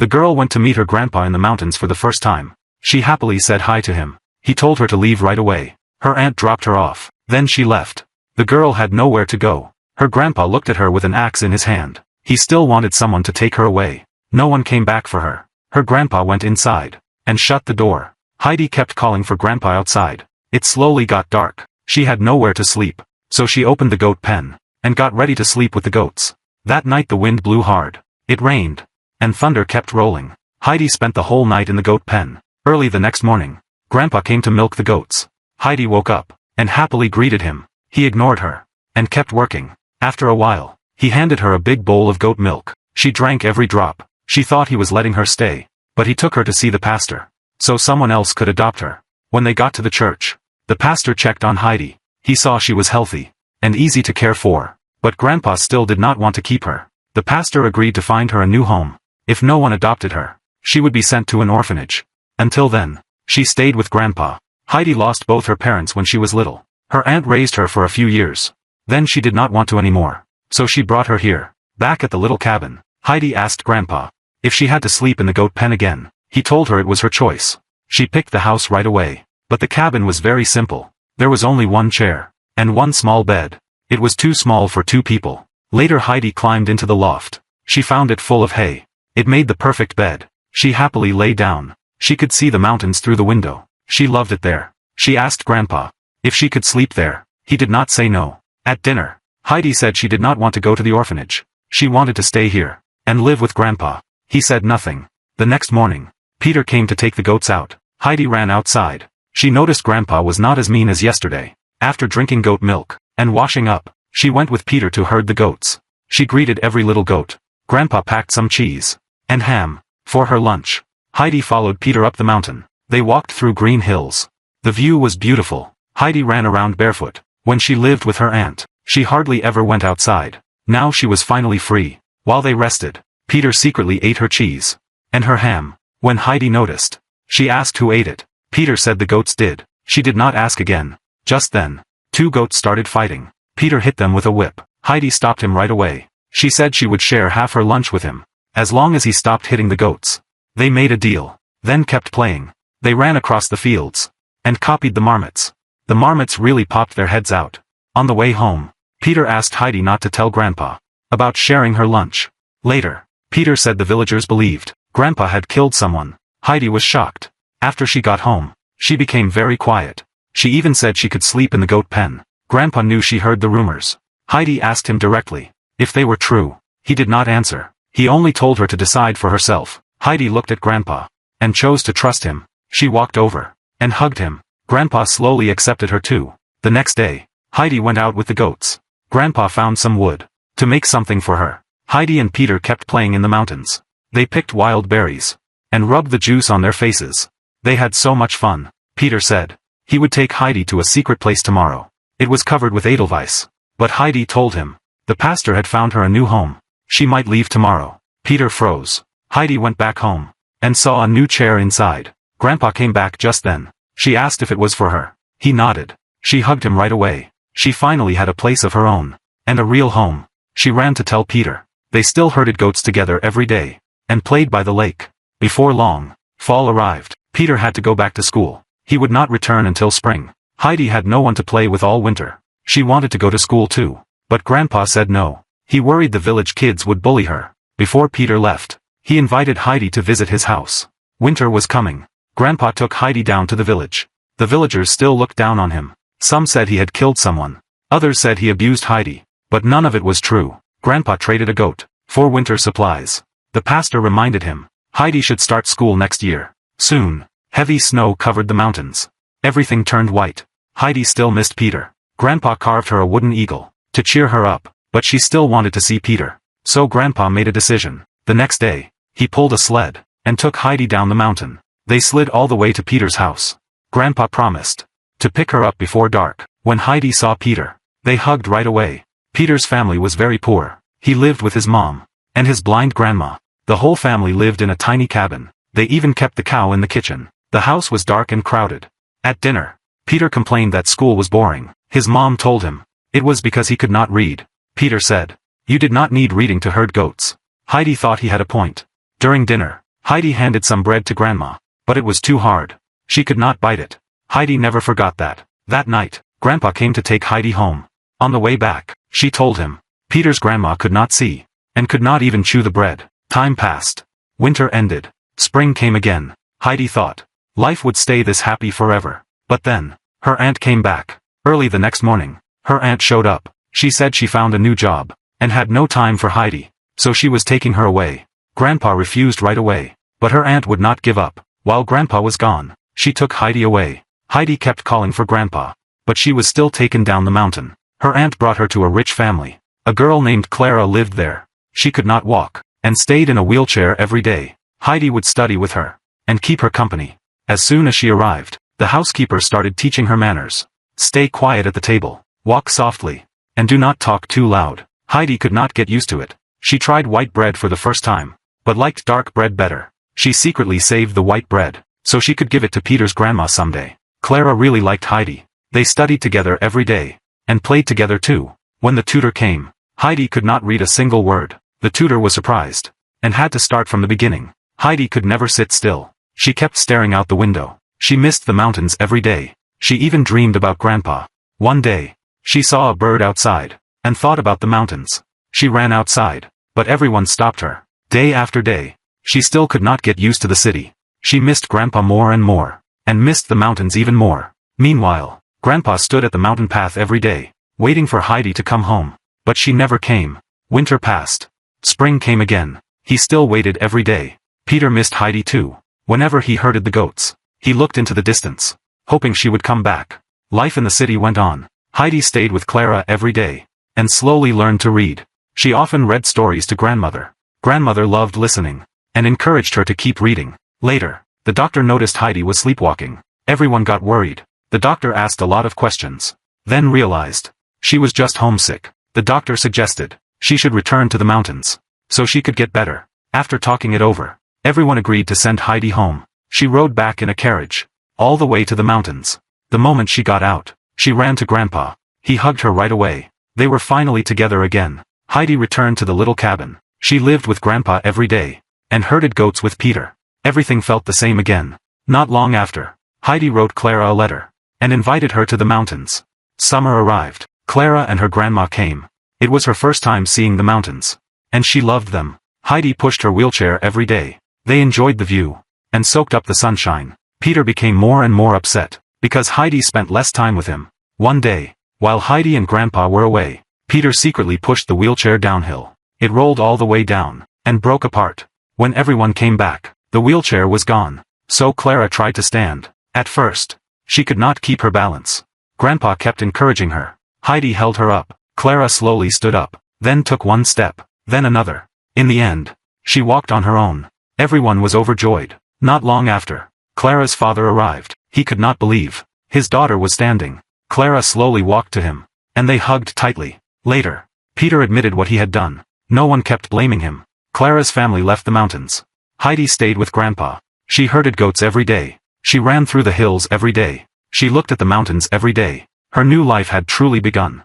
The girl went to meet her grandpa in the mountains for the first time. She happily said hi to him. He told her to leave right away. Her aunt dropped her off. Then she left. The girl had nowhere to go. Her grandpa looked at her with an axe in his hand. He still wanted someone to take her away. No one came back for her. Her grandpa went inside and shut the door. Heidi kept calling for grandpa outside. It slowly got dark. She had nowhere to sleep, so she opened the goat pen and got ready to sleep with the goats. That night the wind blew hard. It rained, and thunder kept rolling. Heidi spent the whole night in the goat pen. Early the next morning, grandpa came to milk the goats. Heidi woke up and happily greeted him. He ignored her and kept working. After a while, he handed her a big bowl of goat milk. She drank every drop. She thought he was letting her stay, but he took her to see the pastor, so someone else could adopt her. When they got to the church, the pastor checked on Heidi. He saw she was healthy and easy to care for, but grandpa still did not want to keep her. The pastor agreed to find her a new home. If no one adopted her, she would be sent to an orphanage. Until then, she stayed with grandpa. Heidi lost both her parents when she was little. Her aunt raised her for a few years. Then she did not want to anymore, so she brought her here. Back at the little cabin, Heidi asked grandpa if she had to sleep in the goat pen again. He told her it was her choice. She picked the house right away. But the cabin was very simple. There was only one chair and one small bed. It was too small for two people. Later Heidi climbed into the loft. She found it full of hay. It made the perfect bed. She happily lay down. She could see the mountains through the window. She loved it there. She asked grandpa if she could sleep there. He did not say no. At dinner, Heidi said she did not want to go to the orphanage. She wanted to stay here and live with grandpa. He said nothing. The next morning, Peter came to take the goats out. Heidi ran outside. She noticed grandpa was not as mean as yesterday. After drinking goat milk and washing up, she went with Peter to herd the goats. She greeted every little goat. Grandpa packed some cheese and ham for her lunch. Heidi followed Peter up the mountain. They walked through green hills. The view was beautiful. Heidi ran around barefoot. When she lived with her aunt, she hardly ever went outside. Now she was finally free. While they rested, Peter secretly ate her cheese and her ham. When Heidi noticed, she asked who ate it. Peter said the goats did. She did not ask again. Just then, two goats started fighting. Peter hit them with a whip. Heidi stopped him right away. She said she would share half her lunch with him, as long as he stopped hitting the goats. They made a deal, then kept playing. They ran across the fields and copied the marmots. The marmots really popped their heads out. On the way home, Peter asked Heidi not to tell grandpa about sharing her lunch. Later, Peter said the villagers believed grandpa had killed someone. Heidi was shocked. After she got home, she became very quiet. She even said she could sleep in the goat pen. Grandpa knew she heard the rumors. Heidi asked him directly if they were true. He did not answer. He only told her to decide for herself. Heidi looked at grandpa and chose to trust him. She walked over and hugged him. Grandpa slowly accepted her too. The next day, Heidi went out with the goats. Grandpa found some wood to make something for her. Heidi and Peter kept playing in the mountains. They picked wild berries and rubbed the juice on their faces. They had so much fun. Peter said he would take Heidi to a secret place tomorrow. It was covered with edelweiss. But Heidi told him the pastor had found her a new home. She might leave tomorrow. Peter froze. Heidi went back home and saw a new chair inside. Grandpa came back just then. She asked if it was for her. He nodded. She hugged him right away. She finally had a place of her own and a real home. She ran to tell Peter. They still herded goats together every day and played by the lake. Before long, fall arrived. Peter had to go back to school. He would not return until spring. Heidi had no one to play with all winter. She wanted to go to school too, but grandpa said no. He worried the village kids would bully her. Before Peter left, he invited Heidi to visit his house. Winter was coming. Grandpa took Heidi down to the village. The villagers still looked down on him. Some said he had killed someone. Others said he abused Heidi. But none of it was true. Grandpa traded a goat for winter supplies. The pastor reminded him Heidi should start school next year. Soon, heavy snow covered the mountains. Everything turned white. Heidi still missed Peter. Grandpa carved her a wooden eagle to cheer her up, but she still wanted to see Peter. So Grandpa made a decision. The next day, he pulled a sled and took Heidi down the mountain. They slid all the way to Peter's house. Grandpa promised to pick her up before dark. When Heidi saw Peter, they hugged right away. Peter's family was very poor. He lived with his mom and his blind grandma. The whole family lived in a tiny cabin. They even kept the cow in the kitchen. The house was dark and crowded. At dinner, Peter complained that school was boring. His mom told him it was because he could not read. Peter said, "You did not need reading to herd goats." Heidi thought he had a point. During dinner, Heidi handed some bread to Grandma, but it was too hard. She could not bite it. Heidi never forgot that. That night, Grandpa came to take Heidi home. On the way back, she told him. Peter's grandma could not see, and could not even chew the bread. Time passed. Winter ended. Spring came again. Heidi thought life would stay this happy forever. But then, her aunt came back. Early the next morning, her aunt showed up. She said she found a new job, and had no time for Heidi, so she was taking her away. Grandpa refused right away, but her aunt would not give up. While Grandpa was gone, she took Heidi away. Heidi kept calling for Grandpa, but she was still taken down the mountain. Her aunt brought her to a rich family. A girl named Clara lived there. She could not walk, and stayed in a wheelchair every day. Heidi would study with her, and keep her company. As soon as she arrived, the housekeeper started teaching her manners. Stay quiet at the table, walk softly, and do not talk too loud. Heidi could not get used to it. She tried white bread for the first time, but liked dark bread better. She secretly saved the white bread, so she could give it to Peter's grandma someday. Clara really liked Heidi. They studied together every day, and played together too. When the tutor came, Heidi could not read a single word. The tutor was surprised, and had to start from the beginning. Heidi could never sit still. She kept staring out the window. She missed the mountains every day. She even dreamed about Grandpa. One day, she saw a bird outside, and thought about the mountains. She ran outside, but everyone stopped her. Day after day, she still could not get used to the city. She missed Grandpa more and more, and missed the mountains even more. Meanwhile, Grandpa stood at the mountain path every day, waiting for Heidi to come home. But she never came. Winter passed. Spring came again. He still waited every day. Peter missed Heidi too. Whenever he herded the goats, he looked into the distance, hoping she would come back. Life in the city went on. Heidi stayed with Clara every day, and slowly learned to read. She often read stories to Grandmother. Grandmother loved listening, and encouraged her to keep reading. Later, the doctor noticed Heidi was sleepwalking. Everyone got worried. The doctor asked a lot of questions, then realized she was just homesick. The doctor suggested she should return to the mountains, so she could get better. After talking it over, everyone agreed to send Heidi home. She rode back in a carriage, all the way to the mountains. The moment she got out, she ran to Grandpa. He hugged her right away. They were finally together again. Heidi returned to the little cabin. She lived with Grandpa every day, and herded goats with Peter. Everything felt the same again. Not long after, Heidi wrote Clara a letter, and invited her to the mountains. Summer arrived. Clara and her grandma came. It was her first time seeing the mountains, and she loved them. Heidi pushed her wheelchair every day. They enjoyed the view, and soaked up the sunshine. Peter became more and more upset, because Heidi spent less time with him. One day, while Heidi and Grandpa were away, Peter secretly pushed the wheelchair downhill. It rolled all the way down, and broke apart. When everyone came back, the wheelchair was gone. So Clara tried to stand. At first, she could not keep her balance. Grandpa kept encouraging her. Heidi held her up. Clara slowly stood up, then took one step, then another. In the end, she walked on her own. Everyone was overjoyed. Not long after, Clara's father arrived. He could not believe his daughter was standing. Clara slowly walked to him, and they hugged tightly. Later, Peter admitted what he had done. No one kept blaming him. Clara's family left the mountains. Heidi stayed with Grandpa. She herded goats every day. She ran through the hills every day. She looked at the mountains every day. Her new life had truly begun.